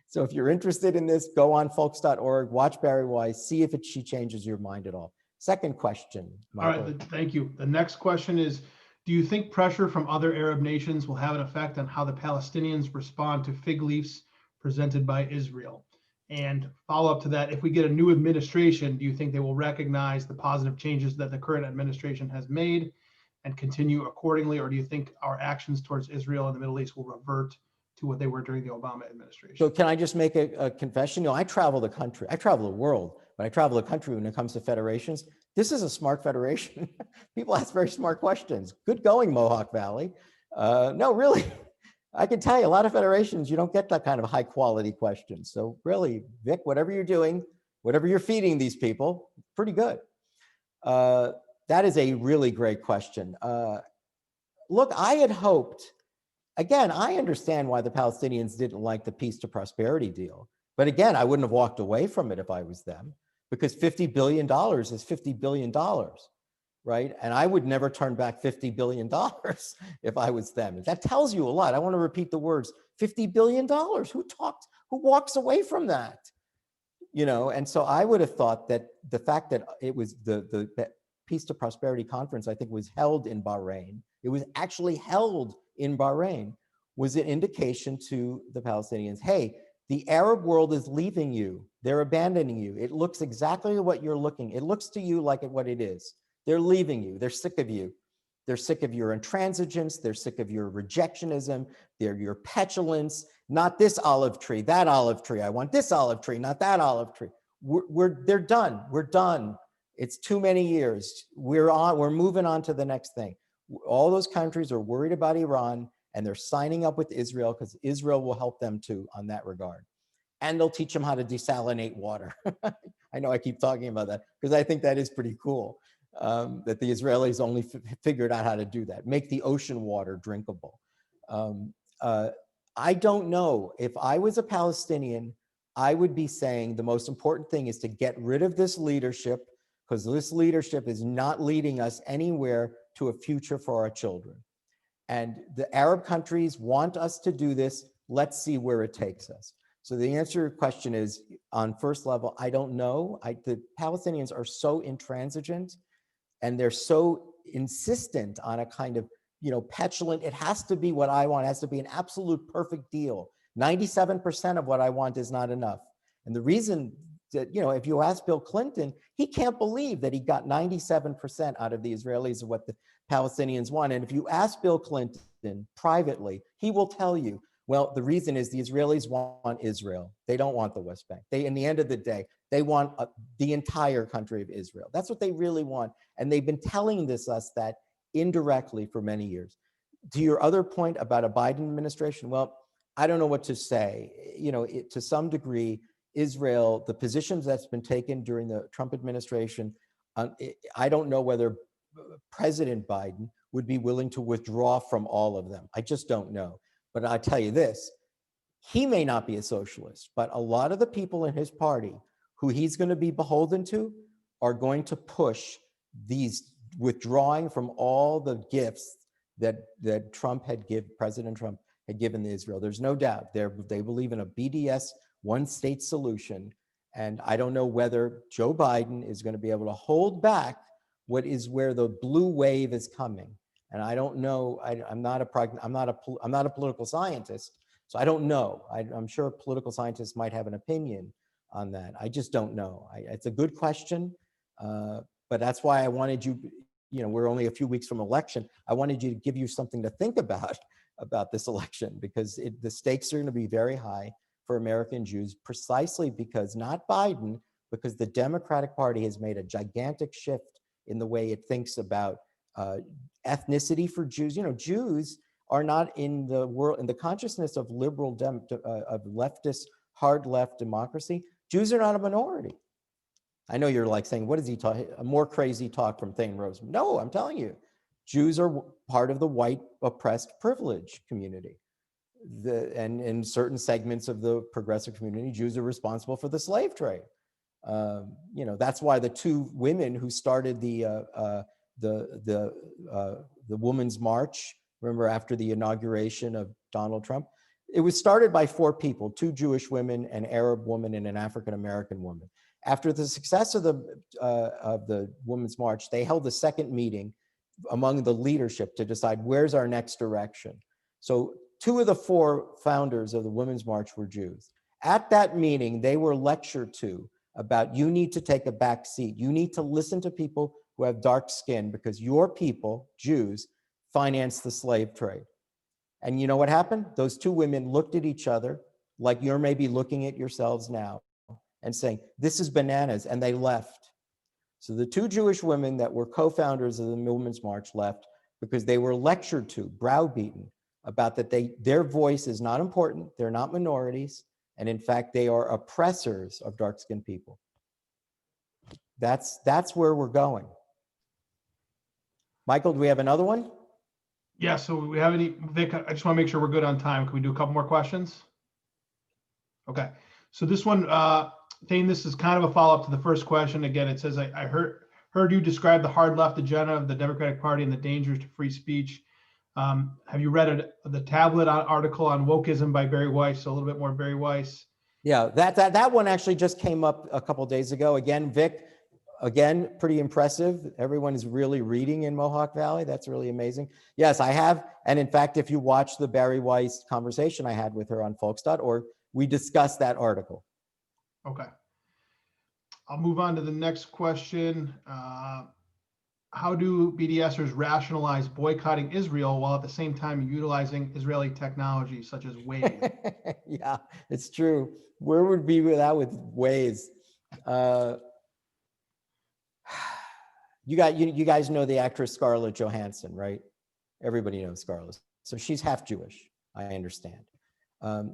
So if you're interested in this, go on folks.org, watch Barry Weiss, see if she changes your mind at all. Second question, Michael. All right, thank you. The next question is, do you think pressure from other Arab nations will have an effect on how the Palestinians respond to fig leaves presented by Israel? And follow up to that, if we get a new administration, do you think they will recognize the positive changes that the current administration has made and continue accordingly? Or do you think our actions towards Israel and the Middle East will revert to what they were during the Obama administration? So can I just make a confession? I travel the country, I travel the world, but I travel the country when it comes to federations. This is a smart federation. People ask very smart questions. Good going, Mohawk Valley. No, really, I can tell you a lot of federations, you don't get that kind of high quality questions. So really, Vic, whatever you're doing, whatever you're feeding these people, pretty good. That is a really great question. Look, I had hoped, again, I understand why the Palestinians didn't like the peace to prosperity deal. But again, I wouldn't have walked away from it if I was them, because $50 billion is $50 billion, right? And I would never turn back $50 billion if I was them. That tells you a lot. I want to repeat the words, $50 billion. Who walks away from that? And so I would have thought that the fact that it was the Peace to Prosperity Conference, I think, was held in Bahrain. It was actually held in Bahrain, was an indication to the Palestinians, hey, the Arab world is leaving you. They're abandoning you. It looks exactly what you're looking. It looks to you like what it is. They're leaving you. They're sick of you. They're sick of your intransigence. They're sick of your rejectionism. They're your petulance. Not this olive tree, that olive tree. I want this olive tree, not that olive tree. They're done. We're done. It's too many years. We're moving on to the next thing. All those countries are worried about Iran, and they're signing up with Israel because Israel will help them too on that regard. And they'll teach them how to desalinate water. I know I keep talking about that because I think that is pretty cool, that the Israelis only figured out how to do that, make the ocean water drinkable. I don't know. If I was a Palestinian, I would be saying the most important thing is to get rid of this leadership, because this leadership is not leading us anywhere to a future for our children. And the Arab countries want us to do this. Let's see where it takes us. So the answer to your question is, on first level, I don't know. The Palestinians are so intransigent and they're so insistent on a kind of, petulant, it has to be what I want, it has to be an absolute perfect deal. 97% of what I want is not enough. And the reason that, if you ask Bill Clinton, he can't believe that he got 97% out of the Israelis of what the Palestinians want. And if you ask Bill Clinton privately, he will tell you, well, the reason is the Israelis want Israel. They don't want the West Bank. In the end of the day, they want the entire country of Israel. That's what they really want. And they've been telling us that indirectly for many years. To your other point about a Biden administration, well, I don't know what to say. To some degree, Israel, the positions that's been taken during the Trump administration, I don't know whether President Biden would be willing to withdraw from all of them. I just don't know. But I tell you this, he may not be a socialist, but a lot of the people in his party who he's going to be beholden to are going to push these withdrawing from all the gifts that President Trump had given Israel. There's no doubt they believe in a BDS one-state solution, And I don't know whether Joe Biden is going to be able to hold back what is where the blue wave is coming. And I don't know. I'm not a political scientist, so I don't know. I'm sure political scientists might have an opinion on that. I just don't know. It's a good question, but that's why I wanted you. You know, we're only a few weeks from election. I wanted you to give you something to think about this election, because the stakes are going to be very high for American Jews, precisely because not Biden, because the Democratic Party has made a gigantic shift in the way it thinks about ethnicity for Jews. You know, Jews are not in the world, in the consciousness of liberal, of leftist, hard left democracy. Jews are not a minority. I know you're like saying, what is he talking? A more crazy talk from Thane Rosen. No, I'm telling you, Jews are part of the white oppressed privileged community. And in certain segments of the progressive community, Jews are responsible for the slave trade. You know, that's why the two women who started the Women's March, remember, after the inauguration of Donald Trump, it was started by four people: two Jewish women, an Arab woman, and an African-American woman. After the success of the Women's March, they held a second meeting among the leadership to decide where's our next direction. So two of the four founders of the Women's March were Jews. At that meeting, they were lectured to about, you need to take a back seat. You need to listen to people who have dark skin, because your people, Jews, finance the slave trade. And you know what happened? Those two women looked at each other like you're maybe looking at yourselves now and saying, this is bananas, and they left. So the two Jewish women that were co-founders of the Women's March left because they were lectured to, browbeaten, about that their voice is not important, they're not minorities, and in fact, they are oppressors of dark-skinned people. That's where we're going. Michael, do we have another one? Yeah, so we have any, Vic, I just want to make sure we're good on time. Can we do a couple more questions? Okay, so this one, Thane, this is kind of a follow-up to the first question. Again, it says, I heard you describe the hard left agenda of the Democratic Party and the dangers to free speech. Have you read the tablet article on wokeism by Barry Weiss? So a little bit more Barry Weiss. Yeah, that one actually just came up a couple of days ago. Again, Vic, pretty impressive. Everyone is really reading in Mohawk Valley. That's really amazing. Yes, I have. And in fact, if you watch the Barry Weiss conversation I had with her on folks.org, we discussed that article. Okay. I'll move on to the next question. How do BDSers rationalize boycotting Israel while at the same time utilizing Israeli technology such as Waze? Yeah, it's true. Where would we be without with Waze? You guys know the actress Scarlett Johansson, right? Everybody knows Scarlett. So she's half Jewish, I understand.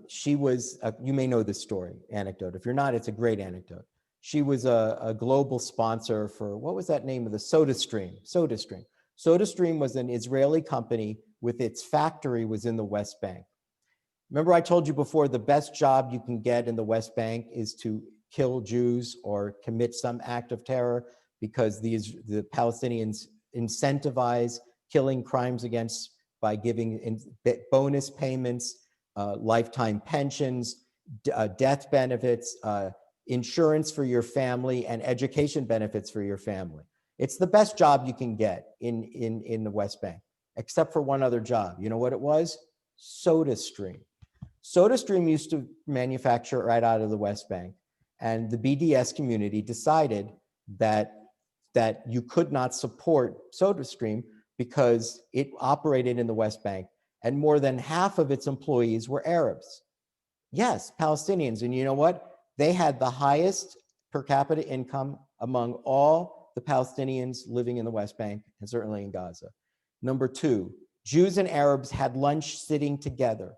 She was, you may know this story, anecdote. If you're not, it's a great anecdote. She was a global sponsor for, what was that name of the SodaStream? SodaStream. SodaStream was an Israeli company with its factory was in the West Bank. Remember I told you before, the best job you can get in the West Bank is to kill Jews or commit some act of terror, because the Palestinians incentivize killing crimes against by giving bonus payments, lifetime pensions, death benefits, insurance for your family, and education benefits for your family. It's the best job you can get in the West Bank, except for one other job. You know what it was? SodaStream. SodaStream used to manufacture right out of the West Bank, and the BDS community decided that you could not support SodaStream because it operated in the West Bank, and more than half of its employees were Arabs. Yes, Palestinians. And you know what? They had the highest per capita income among all the Palestinians living in the West Bank, and certainly in Gaza. Number two, Jews and Arabs had lunch sitting together.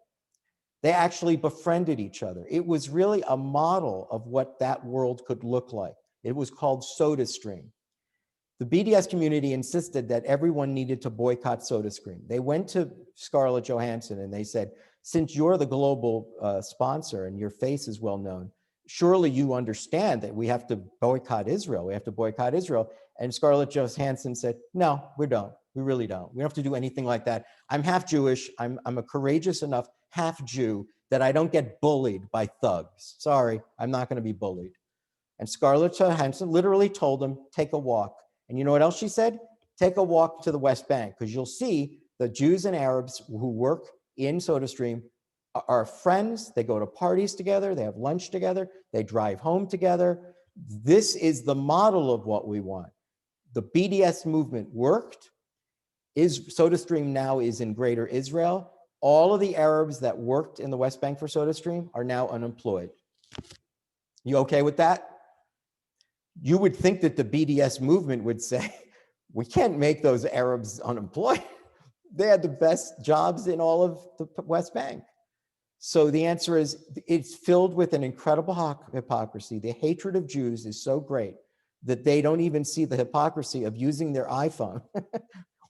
They actually befriended each other. It was really a model of what that world could look like. It was called SodaStream. The BDS community insisted that everyone needed to boycott SodaStream. They went to Scarlett Johansson and they said, since you're the global sponsor and your face is well known, surely you understand that we have to boycott Israel. We have to boycott Israel. And Scarlett Johansson said, no, we don't. We really don't. We don't have to do anything like that. I'm half Jewish. I'm a courageous enough half Jew that I don't get bullied by thugs. Sorry, I'm not going to be bullied. And Scarlett Johansson literally told them, take a walk. And you know what else she said? Take a walk to the West Bank, because you'll see the Jews and Arabs who work in SodaStream are friends. They go to parties together. They have lunch together. They drive home together. This is the model of what we want. The BDS movement worked. SodaStream now is in Greater Israel. All of the Arabs that worked in the West Bank for SodaStream are now unemployed. You okay with that? You would think that the BDS movement would say, we can't make those Arabs unemployed. They had the best jobs in all of the West Bank. So the answer is, it's filled with an incredible hypocrisy. The hatred of Jews is so great that they don't even see the hypocrisy of using their iPhone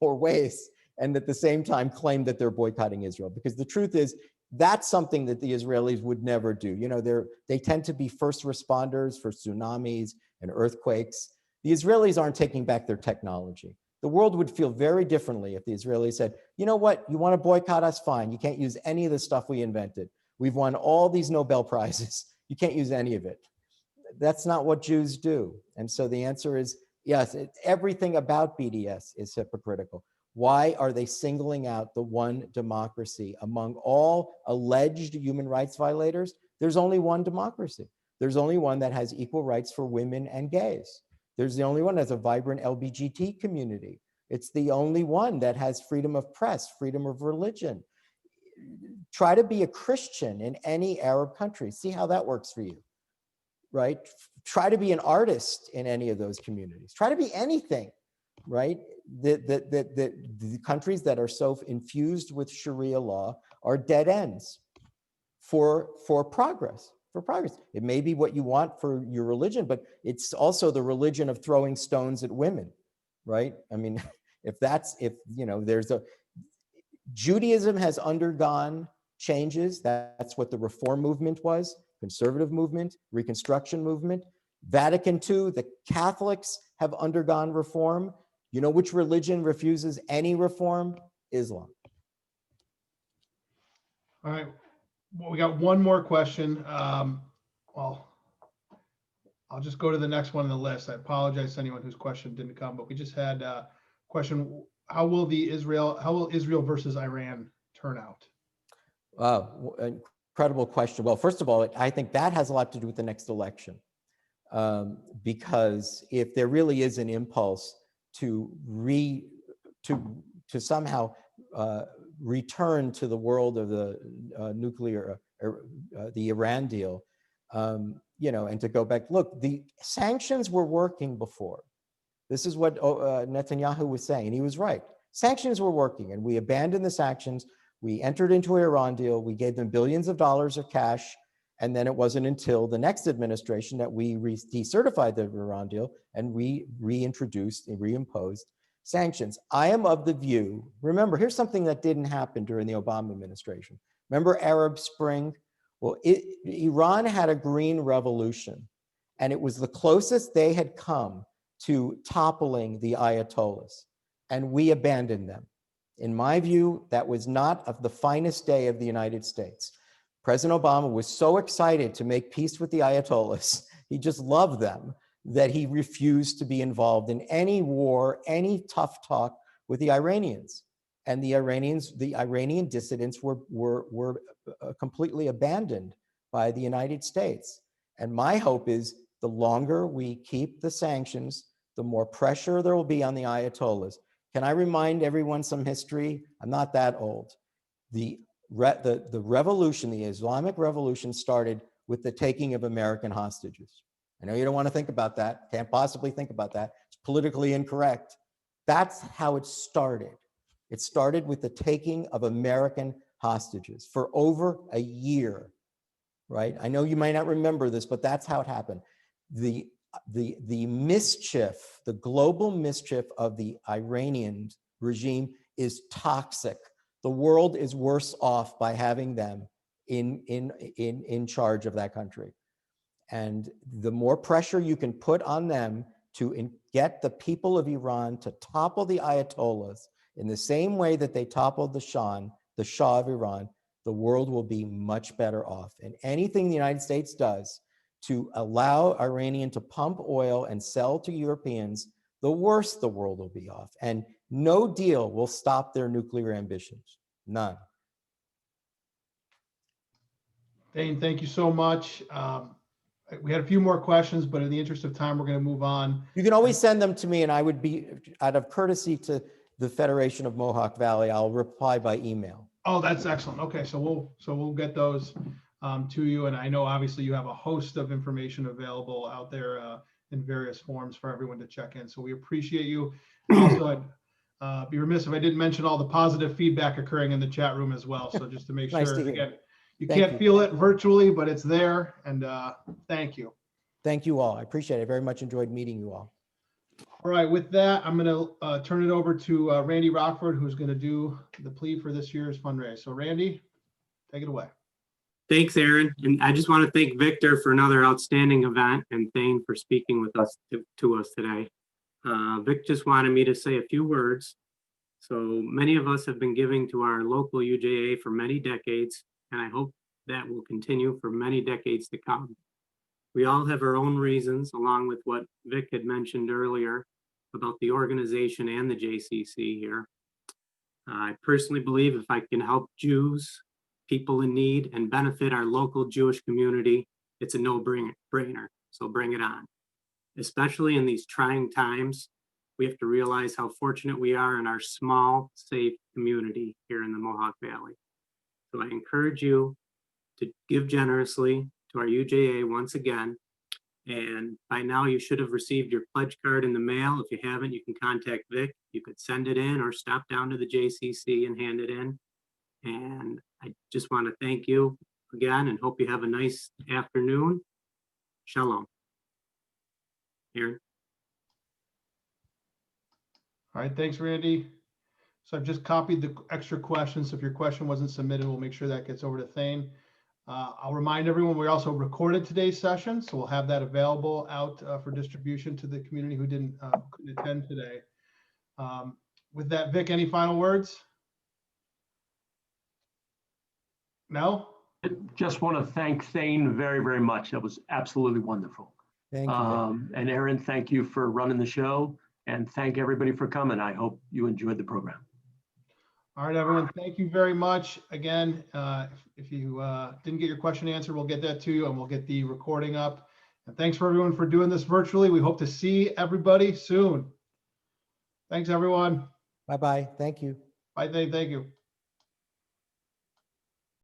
or Waze and at the same time claim that they're boycotting Israel. Because the truth is, that's something that the Israelis would never do. You know, they tend to be first responders for tsunamis and earthquakes. The Israelis aren't taking back their technology. The world would feel very differently if the Israelis said, you know what, you want to boycott us? Fine. You can't use any of the stuff we invented. We've won all these Nobel Prizes. You can't use any of it. That's not what Jews do. And so the answer is, yes, everything about BDS is hypocritical. Why are they singling out the one democracy among all alleged human rights violators? There's only one democracy. There's only one that has equal rights for women and gays. There's the only one that has a vibrant LGBT community. It's the only one that has freedom of press, freedom of religion. Try to be a Christian in any Arab country. See how that works for you, right? Try to be an artist in any of those communities. Try to be anything, right? The countries that are so infused with Sharia law are dead ends for progress. For progress. It may be what you want for your religion, but it's also the religion of throwing stones at women, right? I mean, Judaism has undergone changes. That's what the Reform movement was, conservative movement, Reconstruction movement. Vatican II, the Catholics have undergone reform. You know which religion refuses any reform? Islam. All right. Well, we got one more question. Well, I'll just go to the next one on the list. I apologize to anyone whose question didn't come, but we just had a question. How will Israel versus Iran turn out? Incredible question. Well, first of all, I think that has a lot to do with the next election. Because if there really is an impulse to somehow return to the world of the the Iran deal, and to go back, look, the sanctions were working before. This is what Netanyahu was saying, and he was right. Sanctions were working, and we abandoned the sanctions. We entered into an Iran deal. We gave them billions of dollars of cash, and then it wasn't until the next administration that we decertified the Iran deal and we reintroduced and reimposed sanctions. I am of the view, remember, here's something that didn't happen during the Obama administration. Remember Arab Spring? Well, Iran had a green revolution, and it was the closest they had come to toppling the Ayatollahs, and we abandoned them. In my view, that was not of the finest day of the United States. President Obama was so excited to make peace with the Ayatollahs, he just loved them, that he refused to be involved in any war, any tough talk with the Iranians. And the Iranian dissidents were completely abandoned by the United States. And my hope is the longer we keep the sanctions, the more pressure there will be on the Ayatollahs. Can I remind everyone some history? I'm not that old. The revolution, the Islamic Revolution, started with the taking of American hostages. I know you don't want to think about that, can't possibly think about that. It's politically incorrect. That's how it started. It started with the taking of American hostages for over a year, right? I know you might not remember this, but that's how it happened. The mischief, the global mischief of the Iranian regime is toxic. The world is worse off by having them in charge of that country. And the more pressure you can put on them to get the people of Iran to topple the Ayatollahs in the same way that they toppled the Shah of Iran, the world will be much better off. And anything the United States does to allow Iranian to pump oil and sell to Europeans, the worse the world will be off. And no deal will stop their nuclear ambitions. None. Dane, thank you so much. We had a few more questions, but in the interest of time, we're going to move on. You can always send them to me, and I would be, out of courtesy to the Federation of Mohawk Valley, I'll reply by email. Oh, that's excellent. Okay, so we'll get those to you. And I know obviously you have a host of information available out there in various forms for everyone to check in. So we appreciate you. Also, I'd be remiss if I didn't mention all the positive feedback occurring in the chat room as well. So just to make Nice sure, to hear. again, you Thank can't you. feel it virtually, but it's there. And thank you. Thank you all. I appreciate it. I very much enjoyed meeting you all. All right, with that, I'm going to turn it over to Randy Rockford, who's going to do the plea for this year's fundraise. So Randy, take it away. Thanks, Aaron. And I just want to thank Victor for another outstanding event and Thane for speaking with us to us today. Vic just wanted me to say a few words. So many of us have been giving to our local UJA for many decades, and I hope that will continue for many decades to come. We all have our own reasons, along with what Vic had mentioned earlier about the organization and the JCC here. I personally believe if I can help Jews, people in need, and benefit our local Jewish community, it's a no-brainer. So bring it on. Especially in these trying times, we have to realize how fortunate we are in our small, safe community here in the Mohawk Valley. So I encourage you to give generously to our UJA once again. And by now you should have received your pledge card in the mail. If you haven't, you can contact Vic. You could send it in or stop down to the JCC and hand it in. And I just want to thank you again and hope you have a nice afternoon. Shalom. Aaron. All right, thanks, Randy. So I've just copied the extra questions. So if your question wasn't submitted, we'll make sure that gets over to Thane. I'll remind everyone, we also recorded today's session, so we'll have that available out for distribution to the community who couldn't attend today. With that, Vic, any final words? No? Just want to thank Thane very, very much. That was absolutely wonderful. Thank you. Vic. And Aaron, thank you for running the show, and thank everybody for coming. I hope you enjoyed the program. All right, everyone, thank you very much. Again, if you didn't get your question answered, we'll get that to you and we'll get the recording up. And thanks for everyone for doing this virtually. We hope to see everybody soon. Thanks, everyone. Bye-bye. Thank you. Bye, thank you.